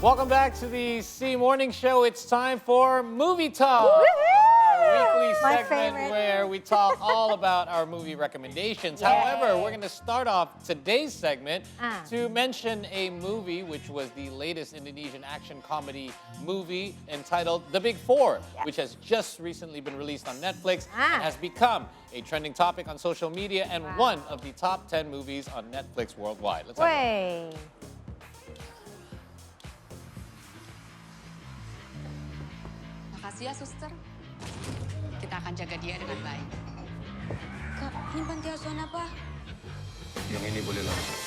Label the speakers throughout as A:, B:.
A: Welcome back to the C Morning Show. It's time for Movie Talk. Our weekly segment where we talk all about our movie recommendations.
B: Yay.
A: However, we're going to start off today's segment to mention a movie which was the latest Indonesian action comedy movie entitled The Big Four, which has just recently been released on Netflix and has become a trending topic on social media and one of the top 10 movies on Netflix worldwide. Let's have a look.
C: Makasih ya, suster. Kita akan jaga dia dengan baik. Kak, ini panti asuhan apa?
D: Yang ini boleh langsung.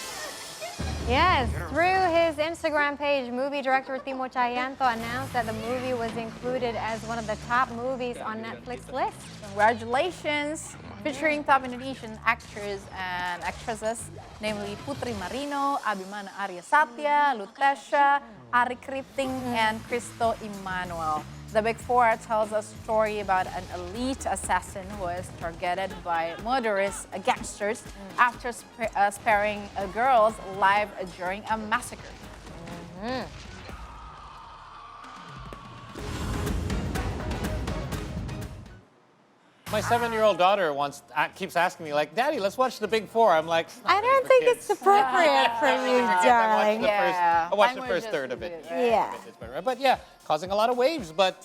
B: Yes, through his Instagram page, movie director Timo Cahyanto announced that the movie was included as one of the top movies on Netflix list.
E: Congratulations! Featuring top Indonesian actors and actresses, namely Putri Marino, Abimana Arya Satya, Lutesha, Ari Kriting, and Christo Emmanuel. The Big Four tells a story about an elite assassin who is targeted by murderous gangsters after sparing a girl's life during a massacre.
A: My 7-year-old daughter keeps asking me, like, Daddy, let's watch The Big Four. I'm like,
B: I don't think it's appropriate for you, darling.
A: I watched the first third of it.
B: Yeah.
A: But yeah, causing a lot of waves. But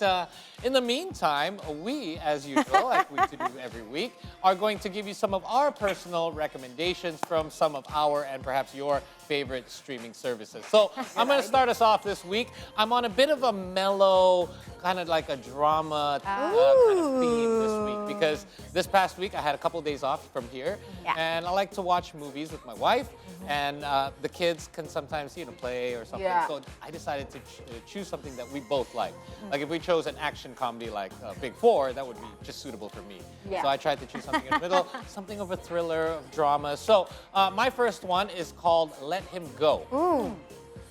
A: in the meantime, we, as usual, like we do every week, are going to give you some of our personal recommendations from some of our and perhaps your favorite streaming services. So I'm going to start us off this week. I'm on a bit of a mellow, kind of like a drama kind of theme this week because this past week I had a couple of days off from here and I like to watch movies with my wife and the kids can sometimes, you know, play or something. So I decided to choose something that we both like. Like if we chose an action comedy like Big Four, that would be just suitable for me. So I tried to choose something in the middle, something of a thriller, of drama. So my first one is called Let Him Go.
B: Ooh,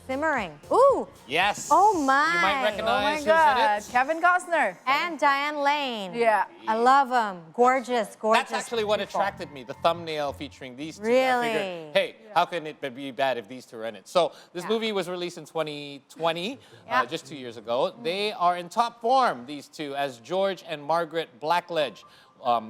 B: simmering. Ooh.
A: Yes.
B: Oh my.
A: You might recognize who's
E: God,
A: in it.
E: Kevin Costner.
B: And Diane Lane.
E: Yeah.
B: I love them. Gorgeous, gorgeous.
A: That's actually what attracted me, the thumbnail featuring these two.
B: Really?
A: I figured, hey, how can it be bad if these two are in it? So this movie was released in 2020, just 2 years ago. They are in top form, these two, as George and Margaret Blackledge.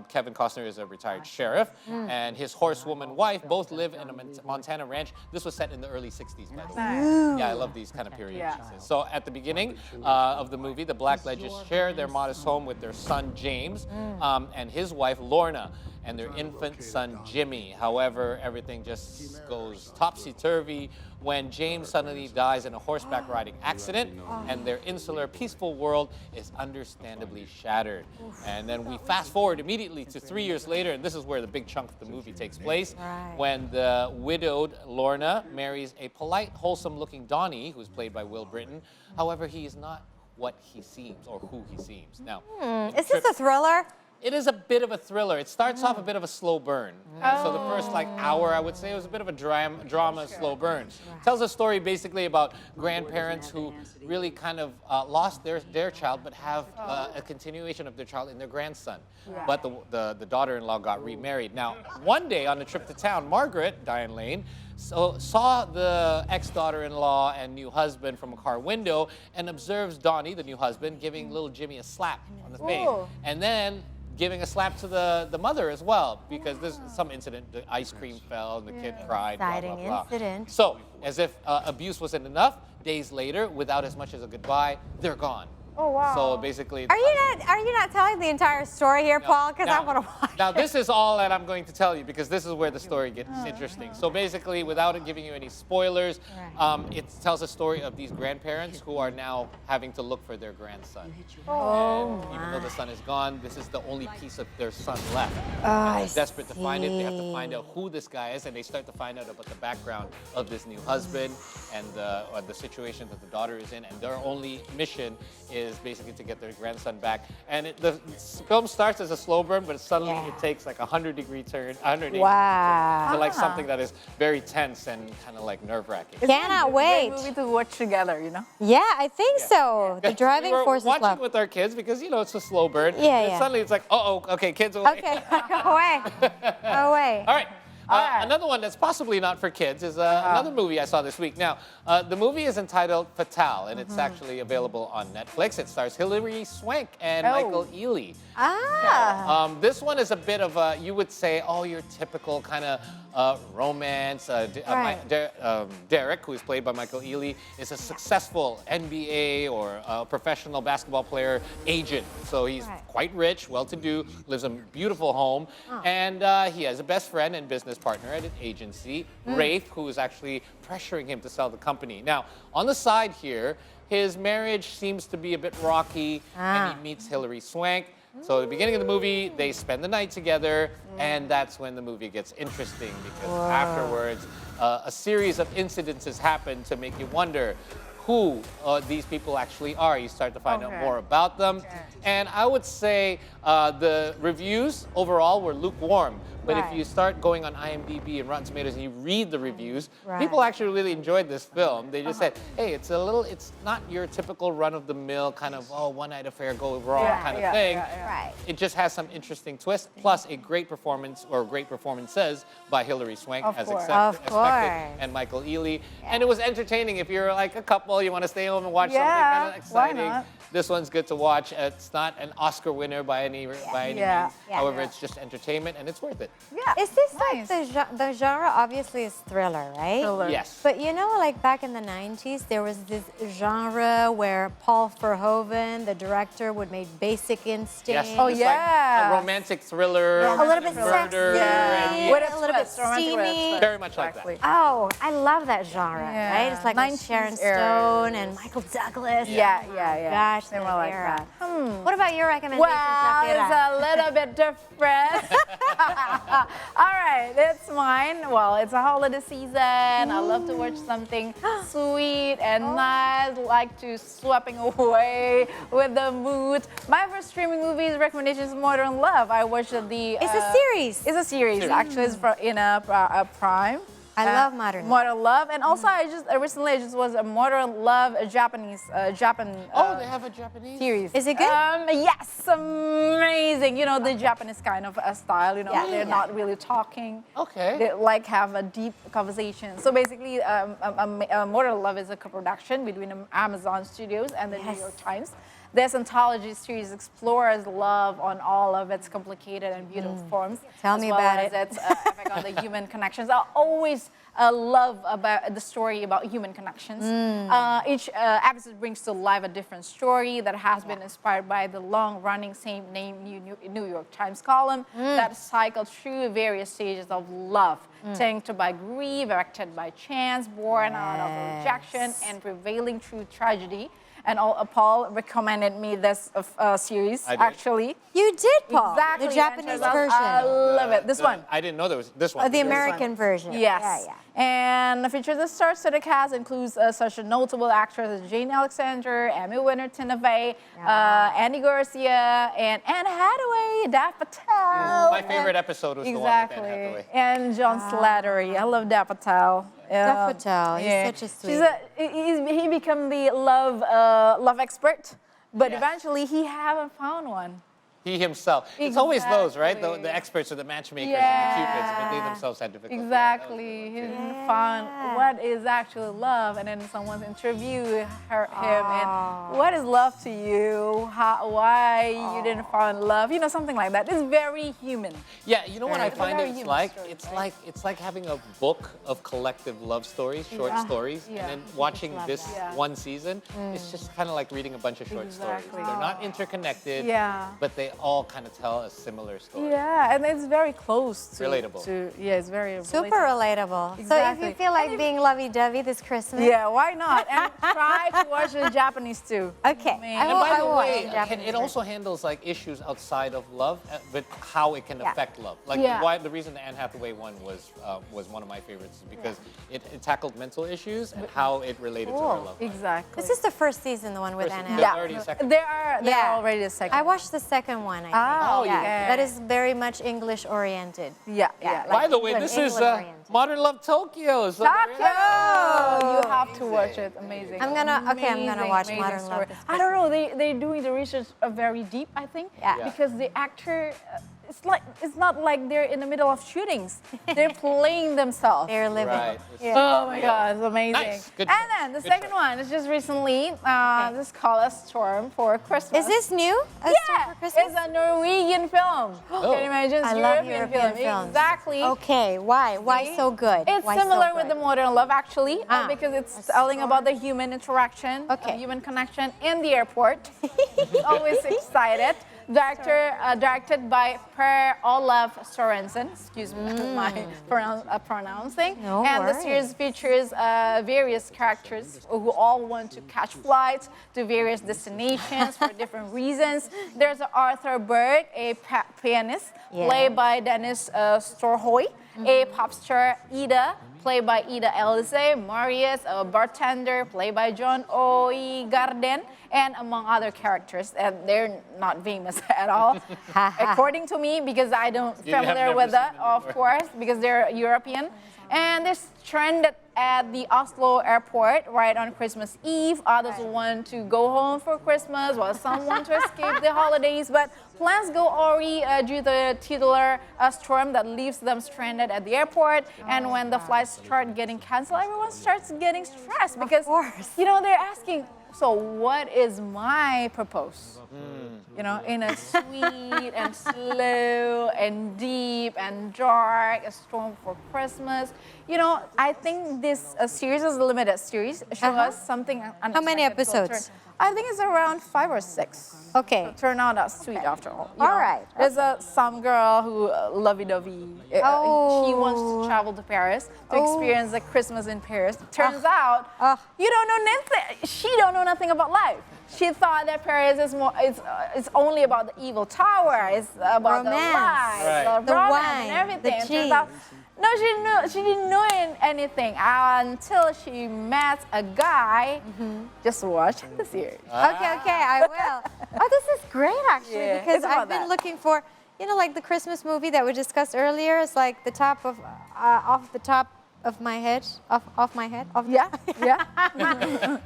A: Kevin Costner is a retired sheriff, and his horsewoman wife both live in a Montana ranch. This was set in the early 60s, by the way. Yeah, I love these kind of period pieces. So at the beginning of the movie, the Blackledges share their modest home with their son, James, and his wife, Lorna, and their infant son, Jimmy. However, everything just goes topsy-turvy when James suddenly dies in a horseback riding accident, and their insular, peaceful world is understandably shattered. And then we fast forward immediately to 3 years later, and this is where the big chunk of the movie takes place, when the widowed Lorna marries a polite, wholesome-looking Donnie, who's played by Will Britton. However, he is not what he seems or who he seems. Now,
B: is this a thriller?
A: it is a bit of a thriller. It starts off a bit of a slow burn. So the first hour, I would say, was a bit of a drama slow burn. Tells a story basically about grandparents who really kind of lost their child, but have a continuation of their child in their grandson. But the daughter-in-law got remarried. Now, one day on a trip to town, Margaret, Diane Lane, saw the ex-daughter-in-law and new husband from a car window and observes Donnie, the new husband, giving little Jimmy a slap on the face. And then giving a slap to the mother as well, because there's some incident, the ice cream fell and the kid cried, blah, blah, blah.
B: Incident.
A: So, as if abuse wasn't enough, days later, without as much as a goodbye, they're gone.
E: Oh, wow.
A: So basically,
B: Are you not telling the entire story here, Paul? Because I want to watch.
A: Now this is all that I'm going to tell you, because this is where the story gets interesting. So basically, without giving you any spoilers, it tells a story of these grandparents who are now having to look for their grandson. And even though the son is gone, this is the only piece of their son left. And they're desperate to find it. They have to find out who this guy is, and they start to find out about the background of this new husband and the situation that the daughter is in. And their only mission is basically to get their grandson back. And the film starts as a slow burn, but suddenly it takes like a 100-degree turn, 180 turn to like something that is very tense and kind of like nerve-wracking.
B: Cannot wait.
E: It's a movie to watch together, you know?
B: Yeah, I think so. The driving force is
A: watching
B: love.
A: with our kids because, you know, it's a slow burn.
B: Yeah,
A: and suddenly it's like, uh-oh, okay, kids away.
B: Okay, away. Away.
A: All right.
E: right.
A: Another one that's possibly not for kids is another movie I saw this week. Now, the movie is entitled Fatale, and it's actually available on Netflix. It stars Hilary Swank and Michael Ealy. This one is a bit of a, you would say, your typical kind of romance. Derek, who is played by Michael Ealy, is a successful NBA or professional basketball player agent. So he's quite rich, well-to-do, lives in a beautiful home, and he has a best friend and business partner at an agency, Rafe, who is actually pressuring him to sell the company. Now, on the side here, his marriage seems to be a bit rocky, and he meets Hilary Swank. So at the beginning of the movie, they spend the night together, and that's when the movie gets interesting, because afterwards, a series of incidences happen to make you wonder who these people actually are. You start to find out more about them. And I would say the reviews overall were lukewarm. But if you start going on IMDb and Rotten Tomatoes and you read the reviews, people actually really enjoyed this film. They just said, hey, it's not your typical run-of-the-mill kind of, one-night affair go wrong kind of thing. It just has some interesting twists, plus a great performance, or great performances by Hilary Swank, as expected, and Michael Ealy. And it was entertaining. If you're like a couple, you want to stay home and watch something kind of exciting.
E: Why not?
A: This one's good to watch. It's not an Oscar winner by any means. However, it's just entertainment, and it's worth it.
B: Is this like the genre? Obviously, is thriller, right?
E: Thriller.
A: Yes.
B: But you know, like back in the 90s, there was this genre where Paul Verhoeven, the director, would make Basic Instinct.
A: Yes. It's like a romantic thriller.
B: A little bit
A: murder,
B: sexy,
E: With
B: a little bit steamy.
A: Very much like that.
B: Oh, I love that genre, right? It's like with
E: 90s
B: Sharon
E: era.
B: Stone and Michael Douglas.
E: Yeah.
B: Gosh,
E: They were
B: that
E: like
B: era.
E: that.
B: What about your recommendation,
E: Well,
B: Shafira?
E: it's a little bit different. All right, it's mine. Well, it's a holiday season. I love to watch something sweet and nice, like to swapping away with the mood. My first streaming movie is Recommendations Modern Love. I watched the...
B: It's a series.
E: It's a series. Actually, it's in a Prime.
B: I love Modern Love.
E: Modern Love, and also I recently was a Modern Love Japanese Japan.
A: They have a Japanese
E: series.
B: Is it good?
E: Yes, amazing. You know, the Japanese kind of style. You know, they're not really talking.
A: Okay.
E: They like have a deep conversation. So basically, Modern Love is a co-production between Amazon Studios and the New York Times. This anthology series explores love on all of its complicated and beautiful forms.
B: Tell me about it.
E: Its effect on the human connections. I always love about the story about human connections. Each episode brings to life a different story that has been inspired by the long-running same-name New York Times column that cycled through various stages of love, tainted by grief, erected by chance, born out of rejection, and prevailing through tragedy. And Paul recommended me this series, actually.
B: You did, Paul.
E: Exactly.
B: The Japanese
E: I
B: version.
E: love it. This one.
A: I didn't know there was this one.
B: The American version.
E: Yes. And the features that stars to the cast includes such a notable actors as Jane Alexander, Emmy winner Tina Fey, Andy Garcia, and Anne Hathaway, Dev Patel.
A: My favorite episode was the one with Anne Hathaway.
E: And John Slattery. I love Dev Patel.
B: Dev Patel. He's such a sweet.
E: He became the love expert, but eventually he haven't found one.
A: He himself. It's always those, right? The experts or the matchmakers and the cupids, but they themselves had difficulty.
E: Exactly. He didn't find what is actually love, and then someone's interviewed him, and what is love to you? Why you didn't find love? You know, something like that. It's very human.
A: Yeah, you know what I find
E: very
A: it's
E: human
A: like?
E: story,
A: It's like having a book of collective love stories, short stories, and then watching this one season. It's just kind of like reading a bunch of short stories. They're not interconnected, but they all kind of tell a similar story.
E: Yeah, and it's very close to...
A: Relatable.
E: It's very
B: Super relatable.
E: Exactly.
B: So if you feel like being lovey-dovey this Christmas.
E: Yeah, why not? And try to watch the Japanese too.
B: Okay.
A: And by the way, it also handles like issues outside of love, but how it can affect love. Like why the reason the Anne Hathaway one was one of my favorites is because it tackled mental issues and how it related to her love life.
E: Exactly.
B: This is the first season, the one with Anne Hathaway.
A: There's already a second.
E: There are already a second.
B: I watched the second one, I think.
E: Oh,
B: That is very much English-oriented.
E: Yeah.
A: By the way, this is Modern Love Tokyo. So
E: Tokyo! You have to watch it. Amazing.
B: I'm gonna watch
E: Amazing
B: Modern
E: story.
B: Love.
E: I don't know. They're doing the research very deep, I think.
B: Yeah.
E: Because the actor it's not like they're in the middle of shootings. They're playing themselves.
B: They're living.
A: Right.
E: Oh my God, it's amazing.
A: Nice. Good
E: And
A: choice.
E: then the
A: Good
E: second
A: choice.
E: one is just recently, this is called A Storm for Christmas.
B: Is this new? A Storm
E: Yeah,
B: for Christmas?
E: it's a Norwegian film. Can you imagine? It's
B: I love European films.
E: Exactly.
B: Okay, why? Why so good?
E: It's
B: Why
E: similar
B: so
E: with the
B: good?
E: modern love, actually,
B: Ah.
E: because it's telling about the human interaction,
B: Okay.
E: human connection in the airport. Always excited. Directed by Per Olav Sorensen. Excuse me, my pronouncing.
B: No
E: and the
B: worries.
E: series features various characters who all want to catch flights to various destinations for different reasons. There's Arthur Berg, a pianist,
B: Yeah.
E: played by Dennis Storhoy. A pop star, Ida, played by Ida Elise, Marius, a bartender, played by John Oigarden, and among other characters. And they're not famous at all, according to me, because I don't
A: You have
E: familiar
A: never
E: with
A: seen
E: that,
A: them
E: of
A: before.
E: course, because they're European. And they're stranded at the Oslo airport right on Christmas Eve. Others want to go home for Christmas, while some want to escape the holidays. But plans go awry due to the titular storm that leaves them stranded at the airport. And when the flights start getting canceled, everyone starts getting stressed because,
B: course.
E: they're asking, so what is my purpose? In a sweet and slow and deep and dark, A Storm for Christmas. I think this series is a limited series. Show us something unexpected.
B: How many
E: will
B: episodes?
E: I think it's around 5 or 6.
B: Okay.
E: So turn out that's sweet after all.
B: All right.
E: There's some girl who lovey-dovey. She wants to travel to Paris to experience the Christmas in Paris. Turns out you don't know nothing. She don't know nothing about life. She thought that Paris is more. It's only about the evil tower. It's about the
B: Romance.
E: lies,
A: Right.
E: the
B: The
E: romance,
B: wine,
E: and everything.
B: the
E: And turns out,
B: cheese.
E: no, she didn't know anything until she met a guy. Just watch the series.
B: Okay, I will. Oh, this is great, actually,
E: Yeah,
B: because
E: it's about
B: I've been
E: that.
B: looking for, like the Christmas movie that we discussed earlier. It's like the top of, off the top of my head, off my head.
E: Yeah.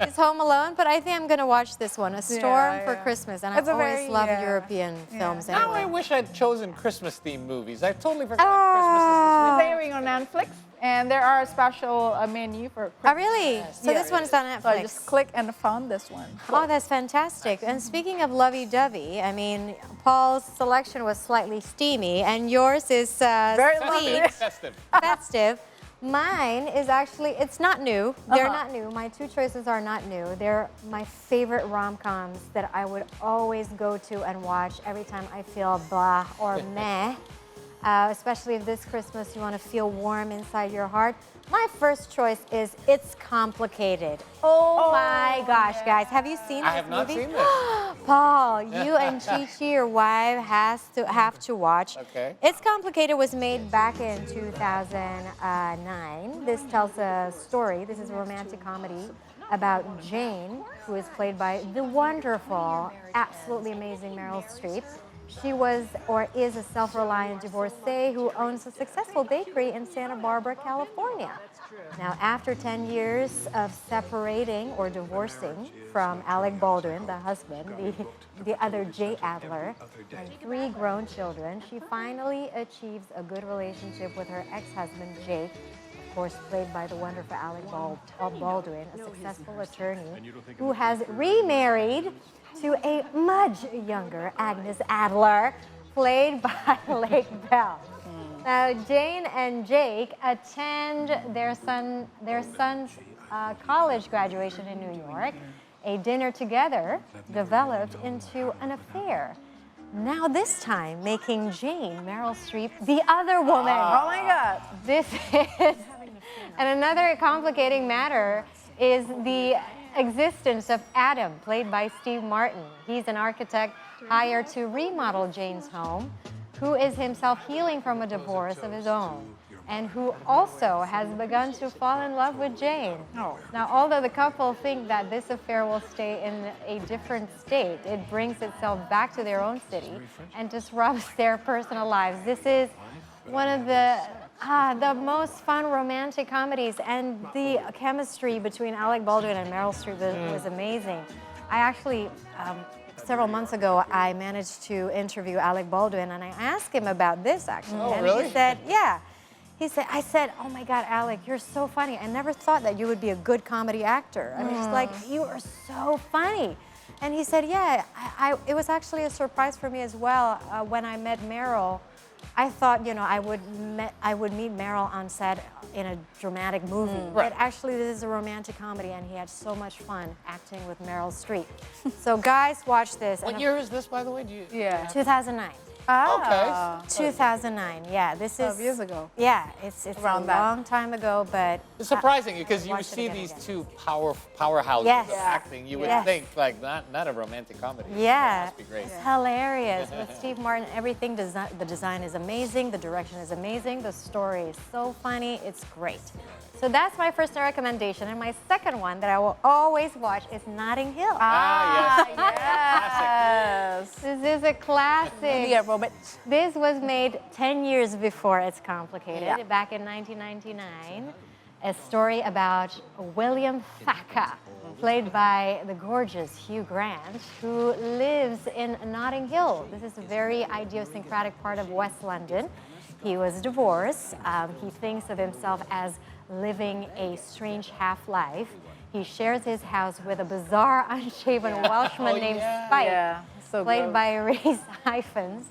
B: It's Home Alone, but I think I'm gonna watch this one, A Storm for
E: yeah.
B: Christmas, and
E: It's
B: I
E: a
B: always
E: very,
B: love
E: yeah.
B: European films.
A: Now I
B: Anyway.
A: wish I'd chosen Christmas-themed movies. I totally forgot Christmas is this week.
E: It's airing on Netflix, and there are a special menu for Christmas.
B: Oh, really? So this one is on Netflix.
E: So I just click and found this one.
B: Oh, that's fantastic. And speaking of lovey-dovey, I mean, Paul's selection was slightly steamy, and yours is
E: Very
B: sweet,
A: Festive.
B: festive. Mine is actually, it's not new. They're
E: Uh-huh.
B: not new. My two choices are not new. They're my favorite rom-coms that I would always go to and watch every time I feel blah or meh. Especially if this Christmas you want to feel warm inside your heart. My first choice is It's Complicated. Oh my gosh, guys. Have you seen this
A: I have not
B: movie?
A: seen this.
B: Paul, you and Chi-Chi, your wife, have to watch.
A: Okay.
B: It's Complicated was made back in 2009. This tells a story. This is a romantic comedy about Jane, who is played by the wonderful, absolutely amazing Meryl Streep. She was or is a self-reliant divorcee who owns a successful bakery in Santa Barbara, California. Now, after 10 years of separating or divorcing from Alec Baldwin, the husband, the other Jay Adler, and 3 grown children, she finally achieves a good relationship with her ex-husband, Jake, of course, played by the wonderful Alec Baldwin, a successful attorney who has remarried to a much younger Agnes Adler, played by Lake Bell. Now, Jane and Jake attend their son's college graduation in New York. A dinner together developed into an affair. Now this time, making Jane, Meryl Streep, the other woman.
E: Oh my God.
B: This is, and another complicating matter is the existence of Adam, played by Steve Martin. He's an architect hired to remodel Jane's home, who is himself healing from a divorce of his own, and who also has begun to fall in love with Jane.
E: Oh.
B: Now, although the couple think that this affair will stay in a different state, it brings itself back to their own city and disrupts their personal lives. This is one of the most fun romantic comedies, and the chemistry between Alec Baldwin and Meryl Streep was amazing. I actually several months ago, I managed to interview Alec Baldwin, and I asked him about this actually.
A: Oh,
B: and
A: really?
B: he said, yeah. I said, oh my God, Alec, you're so funny. I never thought that you would be a good comedy actor. I mean, it's like, you are so funny. And he said, yeah, it was actually a surprise for me as well. When I met Meryl, I thought, you know, I would meet Meryl on set in a dramatic movie.
A: Right.
B: But actually, this is a romantic comedy, and he had so much fun acting with Meryl Streep. So guys, watch this.
A: What year is this, by the way? Do you?
E: Yeah.
B: 2009.
E: Ah.
B: 2009, yeah. This is
E: 12 years ago.
B: Yeah, it's
E: Around
B: a
E: that.
B: long time ago, but
A: It's surprising because you
B: watch it
A: see
B: again
A: these
B: again.
A: two powerhouses
B: Yes.
A: of
B: Yeah.
A: acting. You would
B: Yes.
A: think like not a romantic comedy.
B: yeah,
A: It must be great.
B: it's hilarious with Steve Martin. Everything, the design is amazing, the direction is amazing, the story is so funny, it's great. So that's my first recommendation, and my second one that I will always watch is Notting Hill.
A: Ah, yes.
E: Yes.
B: This is a classic.
E: Yeah, Robert.
B: This was made 10 years before It's Complicated,
E: Yeah.
B: back in 1999. A story about William Thackeray, played by the gorgeous Hugh Grant, who lives in Notting Hill. This is a very idiosyncratic part of West London. He was divorced. He thinks of himself as living a strange half-life. He shares his house with a bizarre, unshaven Welshman
A: Oh,
B: named
A: yeah.
B: Spike,
E: Yeah, so
B: played
E: gross.
B: by Rhys Ifans,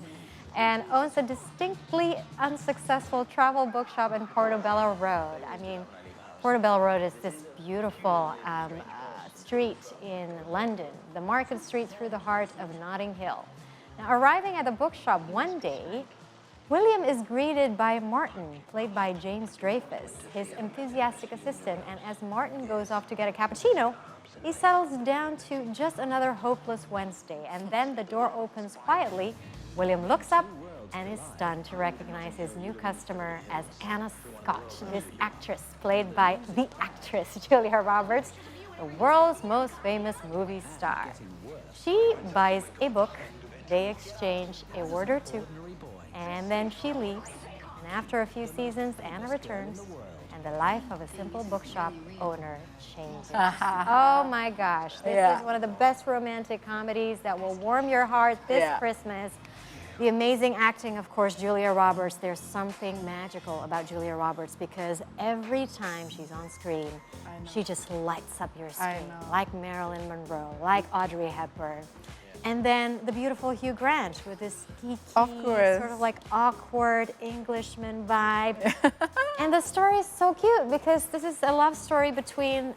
B: and owns a distinctly unsuccessful travel bookshop in Portobello Road. I mean, Portobello Road is this beautiful street in London, the market street through the heart of Notting Hill. Now, arriving at the bookshop one day, William is greeted by Martin, played by James Dreyfus, his enthusiastic assistant, and as Martin goes off to get a cappuccino, he settles down to just another hopeless Wednesday, and then the door opens quietly. William looks up and is stunned to recognize his new customer as Anna Scott, this actress played by the actress Julia Roberts, the world's most famous movie star. She buys a book, they exchange a word or two, and then she leaves. And after a few seasons, Anna returns, and the life of a simple bookshop owner changes. Oh my gosh, this
E: Yeah.
B: is one of the best romantic comedies that will warm your heart this
E: Yeah.
B: Christmas. The amazing acting, of course, Julia Roberts. There's something magical about Julia Roberts because every time she's on screen, she just lights up your screen,
E: know.
B: like Marilyn Monroe, like Audrey Hepburn. And then the beautiful Hugh Grant with this geeky,
E: Of course.
B: sort of like awkward Englishman vibe. And the story is so cute because this is a love story between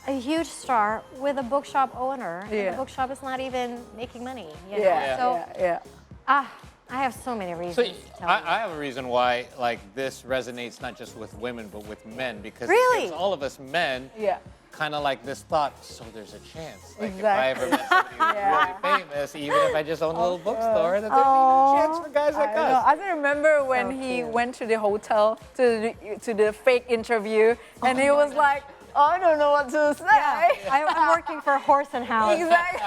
B: a huge star with a bookshop owner. And
E: Yeah.
B: the bookshop is not even making money. You know?
E: Yeah,
B: So,
E: yeah.
B: I have so many
A: So
B: reasons to tell you.
A: I have a reason why like this resonates not just with women but with men because
B: Really?
A: it gives all of us men
E: Yeah.
A: kind of like this thought. So there's a chance. Like
E: Exactly.
A: if I ever met somebody who's
E: Yeah.
A: really famous, even if I just own a little bookstore, that there's even a chance for guys like us.
E: I can remember when
B: So
E: he
B: cute.
E: went to the hotel to the fake interview, and he was like, I don't know what to say.
B: I'm working for Horse and House.
E: Exactly.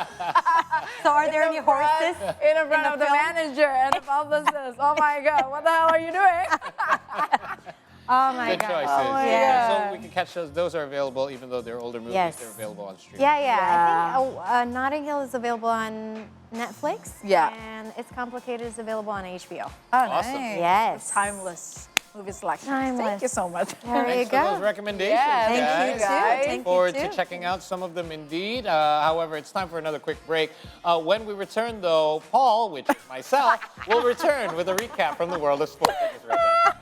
B: So are there any horses?
E: In front of the
B: film?
E: manager and the publicist. Oh my God, what the hell are you doing?
B: Oh my
A: Good
B: God.
A: choices.
E: my
A: Yeah.
E: God.
A: So we can catch those. Those are available, even though they're older movies.
B: Yes.
A: They're available on streaming.
B: Yeah.
E: Yeah.
B: I think Notting Hill is available on Netflix.
E: Yeah.
B: And It's Complicated is available on HBO.
E: Oh,
A: Awesome.
E: nice.
B: Yes.
E: It's timeless movie selection.
B: Timeless.
E: Thank you so much.
B: There you
A: Thanks for those
B: go.
A: recommendations,
E: Yeah,
B: Thank
A: guys.
B: you too.
E: guys.
B: Thank you
A: Forward
B: too.
A: to checking out some of them indeed. However, it's time for another quick break. When we return, though, Paul, which is myself, will return with a recap from the world of sports. Take us right back.